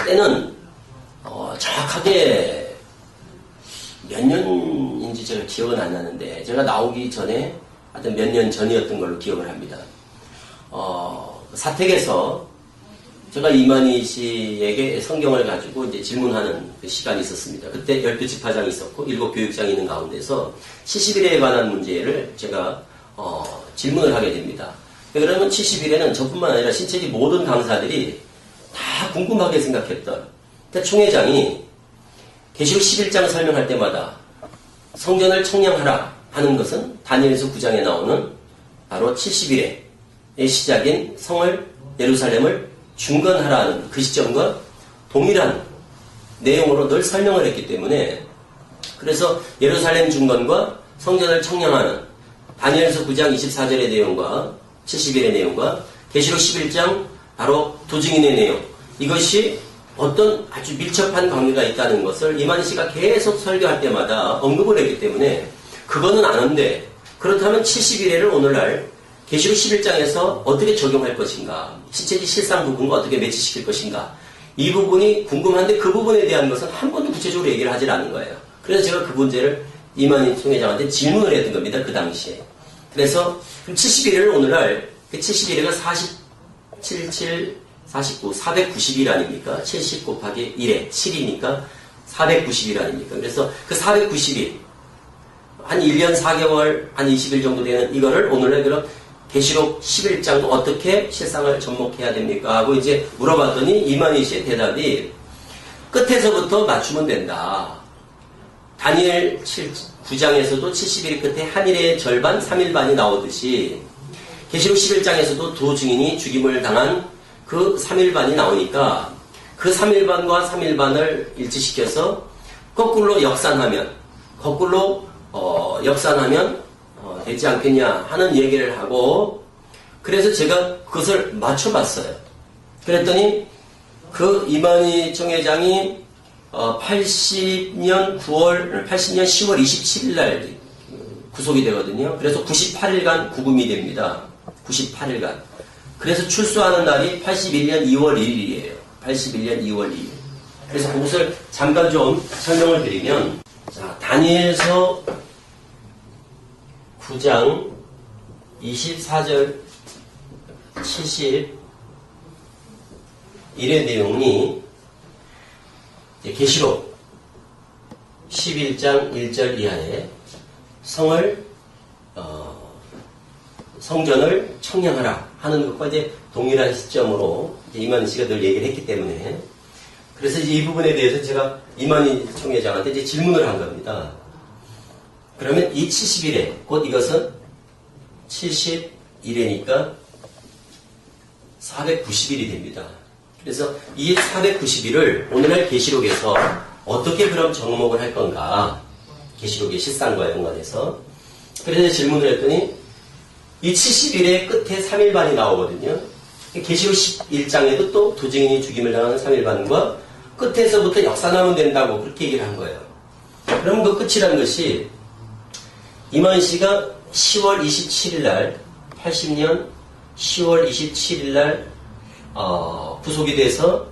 때는 정확하게 몇 년인지 제가 기억은 안 나는데 제가 나오기 전에 하여튼 몇 년 전이었던 걸로 기억을 합니다. 사택에서 제가 이만희 씨에게 성경을 가지고 이제 질문하는 그 시간이 있었습니다. 그때 12지파장이 있었고 7교육장이 있는 가운데서 70일에 관한 문제를 제가 질문을 하게 됩니다. 그러면 70일에는 저뿐만 아니라 신체지 모든 강사들이 다 궁금하게 생각했던 총회장이 계시록 11장 설명할 때마다 성전을 청량하라 하는 것은 다니엘서 9장에 나오는 바로 70일의 시작인 성을 예루살렘을 중건하라는 그 시점과 동일한 내용으로 늘 설명을 했기 때문에 그래서 예루살렘 중건과 성전을 청량하는 다니엘서 9장 24절의 내용과 70일의 내용과 계시록 11장 바로 두 증인의 내용 이것이 어떤 아주 밀접한 관계가 있다는 것을 이만희 씨가 계속 설교할 때마다 언급을 했기 때문에 그거는 아는데 그렇다면 70일에를 오늘날 계시록 11장에서 어떻게 적용할 것인가 신체지 실상 부분과 어떻게 매치시킬 것인가 이 부분이 궁금한데 그 부분에 대한 것은 한 번도 구체적으로 얘기를 하질 않은 거예요. 그래서 제가 그 문제를 이만희 총회장한테 질문을 했던 겁니다. 그 당시에. 그래서 71일을 오늘날 그 71일가 47, 49, 490일 아닙니까? 70 곱하기 1에 7이니까 490일 아닙니까? 그래서 그 490일 한 1년 4개월 한 20일 정도 되는 이거를 오늘날 그럼 계시록 11장도 어떻게 실상을 접목해야 됩니까? 하고 이제 물어봤더니 이만희 씨의 대답이 끝에서부터 맞추면 된다. 다니엘 9장에서도 70일 끝에 한일의 절반, 3일 반이 나오듯이 계시록 11장에서도 두 증인이 죽임을 당한 그 3일 반이 나오니까 그 3일 반과 3일 반을 일치시켜서 거꾸로 역산하면 되지 않겠냐 하는 얘기를 하고 그래서 제가 그것을 맞춰봤어요. 그랬더니 그 이만희 총회장이 80년 10월 27일 날 구속이 되거든요. 그래서 98일간 구금이 됩니다. 98일간. 그래서 출소하는 날이 81년 2월 1일이에요. 81년 2월 2일. 그래서 그것을 잠깐 좀 설명을 드리면 자, 다니엘서 9장 24절 71의 내용이 계시록 11장 1절 이하에 성전을 청량하라 하는 것과 이제 동일한 시점으로 이만희 씨가 늘 얘기를 했기 때문에 그래서 이제 이 부분에 대해서 제가 이만희 총회장한테 이제 질문을 한 겁니다. 그러면 이 70일에 곧 이것은 71회니까 490일이 됩니다. 그래서 이 490일을 오늘날 계시록에서 어떻게 그럼 접목을 할 건가? 계시록의 실상과 연관해서. 그래서 질문을 했더니 이 70일의 끝에 3일 반이 나오거든요. 계시록 11장에도 또 두 증인이 죽임을 당하는 3일 반과 끝에서부터 역산하면 된다고 그렇게 얘기를 한 거예요. 그럼 그 끝이라는 것이 이만희 씨가 10월 27일 날 80년 10월 27일 날 구속이 돼서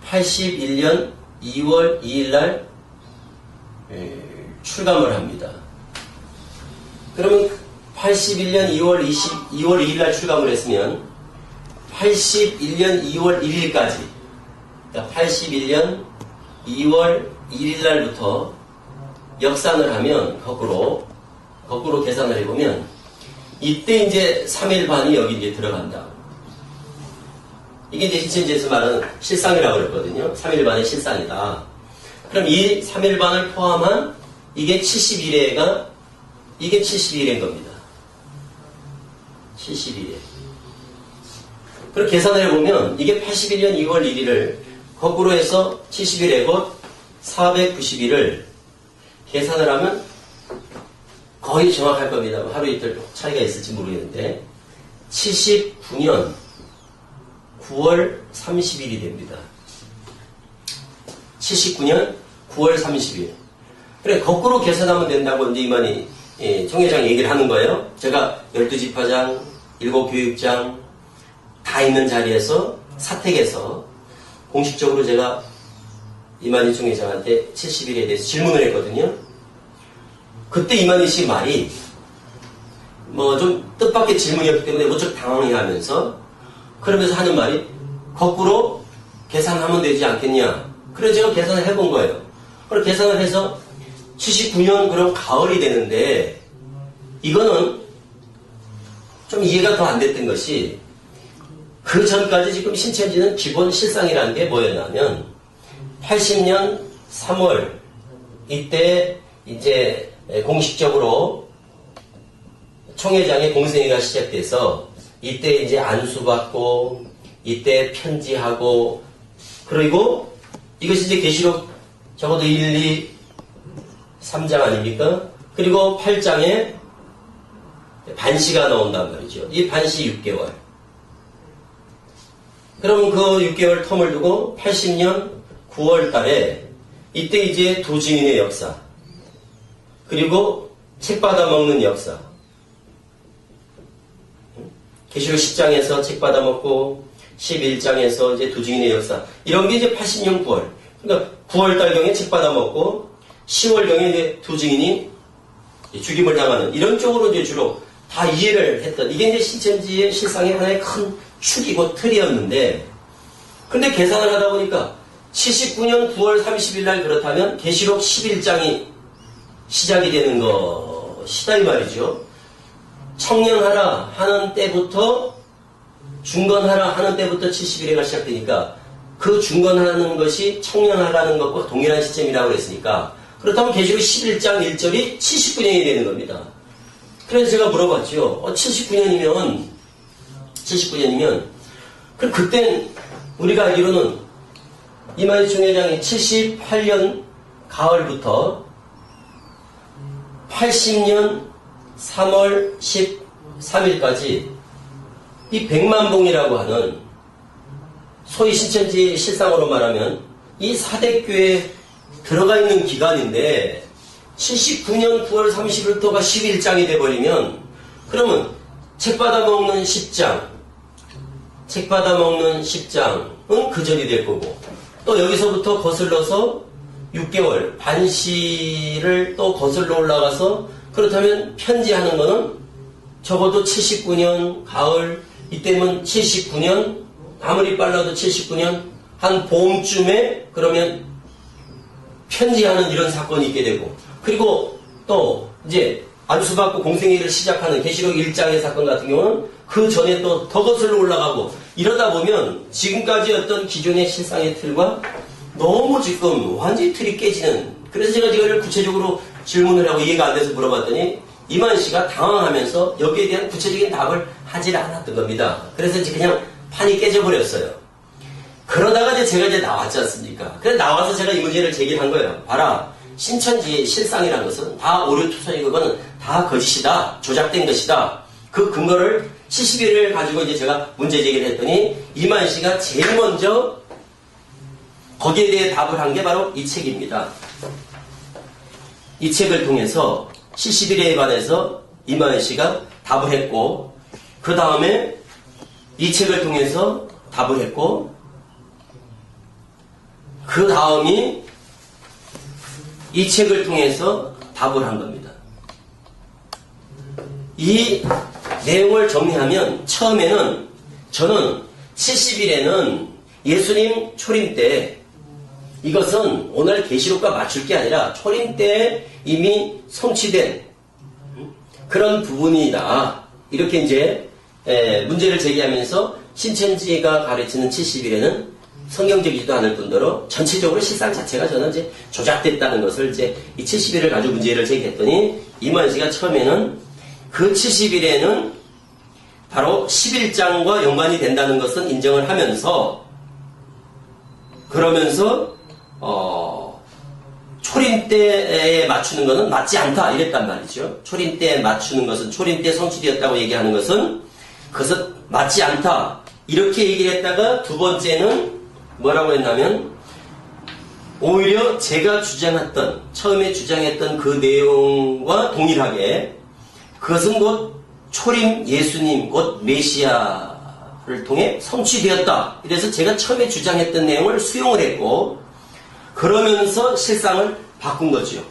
81년 2월 2일 날 출감을 합니다. 그러면 81년 2월 2일 날 출감을 했으면 81년 2월 1일까지 그러니까 81년 2월 1일 날부터 역산을 하면 거꾸로 계산을 해보면 이때 이제 3일 반이 여기 이제 들어간다. 이게 이제 신천지에서 말하는 실상이라고 그랬거든요. 3일 반의 실상이다. 그럼 이 3일 반을 포함한 이게 71회가 이게 71회인 겁니다. 71회. 그럼 계산을 해보면 이게 81년 2월 1일을 거꾸로 해서 71회 곧 490일을 계산을 하면 거의 정확할 겁니다. 하루 이틀 차이가 있을지 모르겠는데 79년 9월 30일이 됩니다. 79년 9월 30일. 그래 거꾸로 계산하면 된다고 이제 이만희 총회장이 얘기를 하는 거예요. 제가 12지파장, 7교육장 다 있는 자리에서 사택에서 공식적으로 제가 이만희 총회장한테 70일에 대해서 질문을 했거든요. 그때 이만희 씨 말이 뭐 좀 뜻밖의 질문이었기 때문에 무척 당황해하면서 그러면서 하는 말이 거꾸로 계산하면 되지 않겠냐. 그래서 제가 계산을 해본 거예요. 그럼 계산을 해서 79년 그럼 가을이 되는데 이거는 좀 이해가 더 안 됐던 것이 그 전까지 지금 신천지는 기본 실상이라는 게 뭐였냐면 80년 3월 이때 이제 공식적으로 총회장의 공생회가 시작돼서 이때 이제 안수받고 이때 편지하고 그리고 이것이 이제 계시록 적어도 1, 2, 3장 아닙니까? 그리고 8장에 반시가 나온단 말이죠. 이 반시 6개월. 그러면 그 6개월 텀을 두고 80년 9월 달에 이때 이제 두 증인의 역사 그리고 책 받아먹는 역사 계시록 10장에서 책 받아먹고 11장에서 이제 두 증인의 역사 이런 게 이제 80년 9월 그러니까 9월 달경에 책 받아먹고 10월경에 이제 두 증인이 죽임을 당하는 이런 쪽으로 이제 주로 다 이해를 했던 이게 이제 신천지의 실상의 하나의 큰 축이고 틀이었는데 근데 계산을 하다 보니까 79년 9월 30일 날 그렇다면 계시록 11장이 시작이 되는 것이다 이 말이죠. 청년하라 하는 때부터 중건하라 하는 때부터 70일회가 시작되니까 그 중건하는 것이 청년하라는 것과 동일한 시점이라고 그랬으니까 그렇다면 계시록 11장 1절이 79년이 되는 겁니다. 그래서 제가 물어봤죠. 79년이면 그럼 그땐 우리가 알기로는 이만희 총회장이 78년 가을부터 80년 3월 13일까지 이 백만봉이라고 하는 소위 신천지 실상으로 말하면 이 사대교에 들어가 있는 기간인데 79년 9월 30일부터가 11장이 돼버리면 그러면 책 받아먹는 10장 은 그 전이 될 거고 또 여기서부터 거슬러서 6개월 반시를 또 거슬러 올라가서 그렇다면 편지하는 거는 적어도 79년 가을 이때면 79년 아무리 빨라도 79년 한 봄쯤에 그러면 편지하는 이런 사건이 있게 되고 그리고 또 이제 안수받고 공생회를 시작하는 계시록 1장의 사건 같은 경우는 그 전에 또 더 거슬러 올라가고 이러다 보면 지금까지 어떤 기존의 실상의 틀과 너무 지금 완전히 틀이 깨지는 그래서 제가 이거를 구체적으로 질문을 하고 이해가 안 돼서 물어봤더니 이만 씨가 당황하면서 여기에 대한 구체적인 답을 하질 않았던 겁니다. 그래서 이제 그냥 판이 깨져버렸어요. 그러다가 이제 제가 이제 나왔지 않습니까? 그래서 나와서 제가 이 문제를 제기한 거예요. 봐라. 신천지의 실상이라는 것은 다 오류투성이고 그거는 다 거짓이다. 조작된 것이다. 그 근거를 70일을 가지고 이제 제가 문제 제기를 했더니 이만 씨가 제일 먼저 거기에 대해 답을 한 게 바로 이 책입니다. 이 책을 통해서 71회에 관해서 이만 씨가 답을 했고 그 다음에 이 책을 통해서 답을 했고 그 다음이 이 책을 통해서 답을 한 겁니다. 이 내용을 정리하면 처음에는 저는 70일에는 예수님 초림 때 이것은 오늘 계시록과 맞출 게 아니라 초림 때 이미 성취된 그런 부분이다. 이렇게 이제 문제를 제기하면서 신천지가 가르치는 70일에는 성경적이지도 않을 뿐더러 전체적으로 실상 자체가 저는 이제 조작됐다는 것을 이제 이 70일을 가지고 문제를 제기했더니 이만 씨가 처음에는 그 70일에는 바로 11장과 연관이 된다는 것은 인정을 하면서 그러면서 초림 때에 맞추는 것은 맞지 않다 이랬단 말이죠. 초림 때에 맞추는 것은 초림 때 성취되었다고 얘기하는 것은 그것은 맞지 않다 이렇게 얘기를 했다가 두 번째는 뭐라고 했냐면 오히려 제가 주장했던 처음에 주장했던 그 내용과 동일하게 그것은 곧 초림 예수님 곧 메시아라고 통해 성취되었다. 이래서 제가 처음에 주장했던 내용을 수용을 했고, 그러면서 실상을 바꾼 거죠.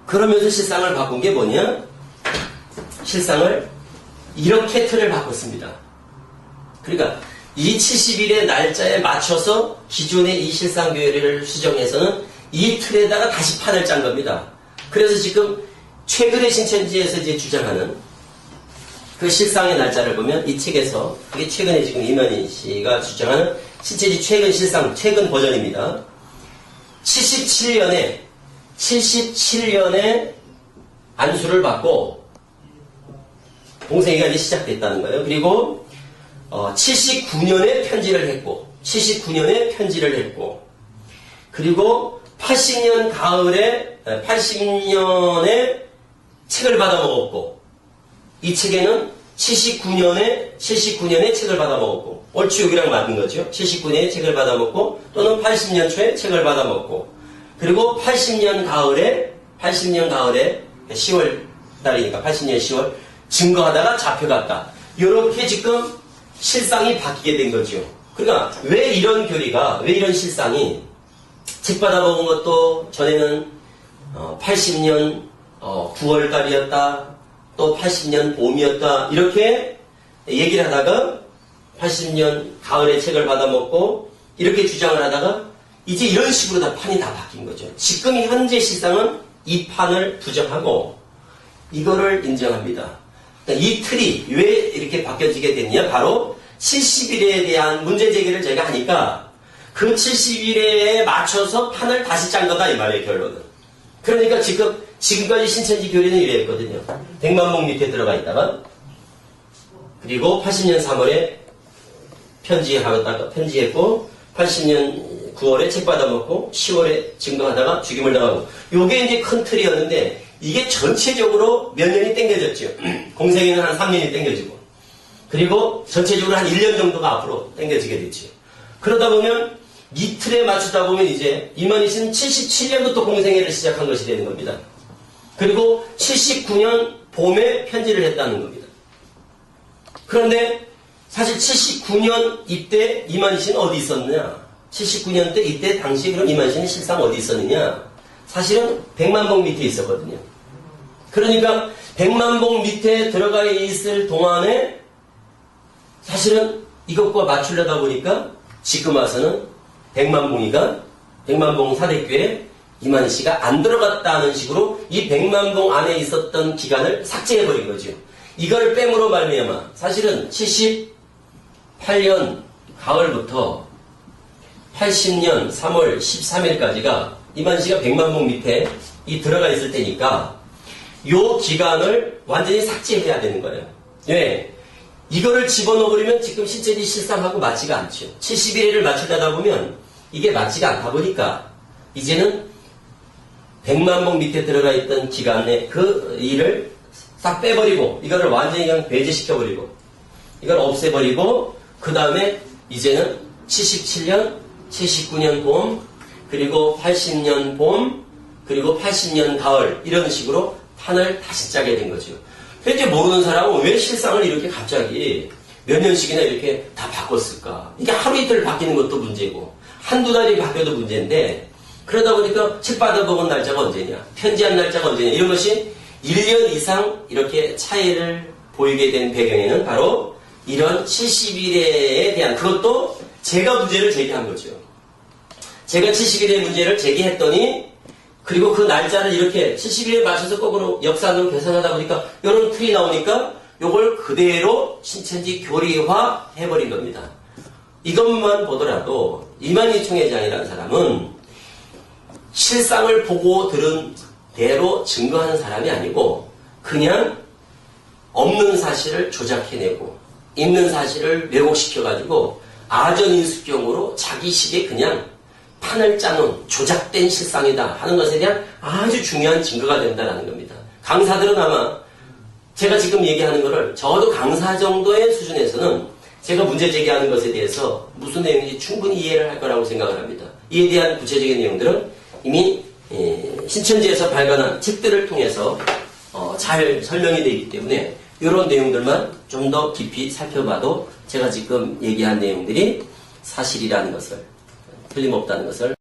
그러면서 실상을 바꾼 게 뭐냐? 실상을 이렇게 틀을 바꿨습니다. 그러니까 이 70일의 날짜에 맞춰서 기존의 이 실상교회를 수정해서는 이 틀에다가 다시 판을 짠 겁니다. 그래서 지금 최근의 신천지에서 이제 주장하는 그 실상의 날짜를 보면 이 책에서, 그게 최근에 지금 이만희 씨가 주장하는 신천지 최근 실상, 최근 버전입니다. 77년에 안수를 받고 공생애가 이제 시작됐다는 거예요. 그리고 79년에 편지를 했고, 그리고 80년 가을에 80년에 책을 받아 먹었고, 이 책에는 79년에 책을 받아 먹었고, 옳지 여기랑 맞는 거죠. 79년에 책을 받아 먹고, 또는 80년 초에 책을 받아 먹고, 그리고 80년 가을에 10월 달이니까 80년 10월 증거하다가 잡혀갔다. 이렇게 지금 실상이 바뀌게 된 거죠. 그러니까 왜 이런 교리가, 왜 이런 실상이, 책 받아 먹은 것도 전에는 80년 9월 달이었다, 또 80년 봄이었다, 이렇게 얘기를 하다가 80년 가을에 책을 받아 먹고 이렇게 주장을 하다가 이제 이런 식으로 다 판이 다 바뀐 거죠. 지금 현재 실상은 이 판을 부정하고 이거를 인정합니다. 그러니까 이 틀이 왜 이렇게 바뀌어지게 됐냐? 바로 70일에 대한 문제 제기를 제가 하니까 그 70일에 맞춰서 판을 다시 짠 거다, 이 말이에요, 결론은. 그러니까 지금까지 신천지 교리는 이랬거든요. 백만봉 밑에 들어가 있다가, 그리고 80년 3월에 편지했고, 80년 9월에 책 받아먹고, 10월에 증거하다가 죽임을 당하고, 요게 이제 큰 틀이었는데, 이게 전체적으로 몇 년이 땡겨졌죠. 공생에는 한 3년이 땡겨지고, 그리고 전체적으로 한 1년 정도가 앞으로 땡겨지게 됐죠. 그러다 보면, 이 틀에 맞추다 보면 이제 이만희 씨는 77년부터 공생애를 시작한 것이 되는 겁니다. 그리고 79년 봄에 편지를 했다는 겁니다. 그런데 사실 79년 이때 이만희 씨는 어디 있었느냐? 79년 때 이때 당시 그럼 이만희 씨는 실상 어디 있었느냐? 사실은 백만봉 밑에 있었거든요. 그러니까 백만봉 밑에 들어가 있을 동안에 사실은 이것과 맞추려다 보니까 지금 와서는 백만봉 사대교에 이만희 씨가 안 들어갔다는 식으로 이 백만봉 안에 있었던 기간을 삭제해버린 거죠. 이걸 뺨으로 말미암아 사실은 78년 가을부터 80년 3월 13일까지가 이만희 씨가 백만봉 밑에 들어가 있을 때니까 요 기간을 완전히 삭제해야 되는 거예요. 왜? 이거를 집어넣어버리면 지금 신천지 실상하고 맞지가 않죠. 71회를 맞추려다 보면 이게 맞지가 않다 보니까 이제는 백만봉 밑에 들어가 있던 기간에 그 일을 싹 빼버리고 이거를 완전히 그냥 배제시켜버리고 이걸 없애버리고 그 다음에 이제는 77년, 79년 봄, 그리고 80년 봄, 그리고 80년 가을 이런 식으로 판을 다시 짜게 된 거죠. 현재 모르는 사람은 왜 실상을 이렇게 갑자기 몇 년씩이나 이렇게 다 바꿨을까? 이게 하루 이틀 바뀌는 것도 문제고 한두 달이 바뀌어도 문제인데 그러다 보니까 책 받아먹은 날짜가 언제냐? 편지한 날짜가 언제냐? 이런 것이 1년 이상 이렇게 차이를 보이게 된 배경에는 바로 이런 70일에 대한 그것도 제가 문제를 제기한 거죠. 제가 70일의 문제를 제기했더니 그리고 그 날짜를 이렇게 70일에 맞춰서 거꾸로 역사를 계산하다 보니까 이런 틀이 나오니까 이걸 그대로 신천지 교리화 해버린 겁니다. 이것만 보더라도 이만희 총회장이라는 사람은 실상을 보고 들은 대로 증거하는 사람이 아니고 그냥 없는 사실을 조작해내고 있는 사실을 왜곡시켜가지고 아전인수경으로 자기식에 그냥 판을 짜놓은 조작된 실상이다 하는 것에 대한 아주 중요한 증거가 된다는 겁니다. 강사들은 아마 제가 지금 얘기하는 것을 적어도 강사 정도의 수준에서는 제가 문제 제기하는 것에 대해서 무슨 내용인지 충분히 이해를 할 거라고 생각을 합니다. 이에 대한 구체적인 내용들은 이미 신천지에서 발간한 책들을 통해서 잘 설명이 되어 있기 때문에 이런 내용들만 좀 더 깊이 살펴봐도 제가 지금 얘기한 내용들이 사실이라는 것을, 틀림없다는 것을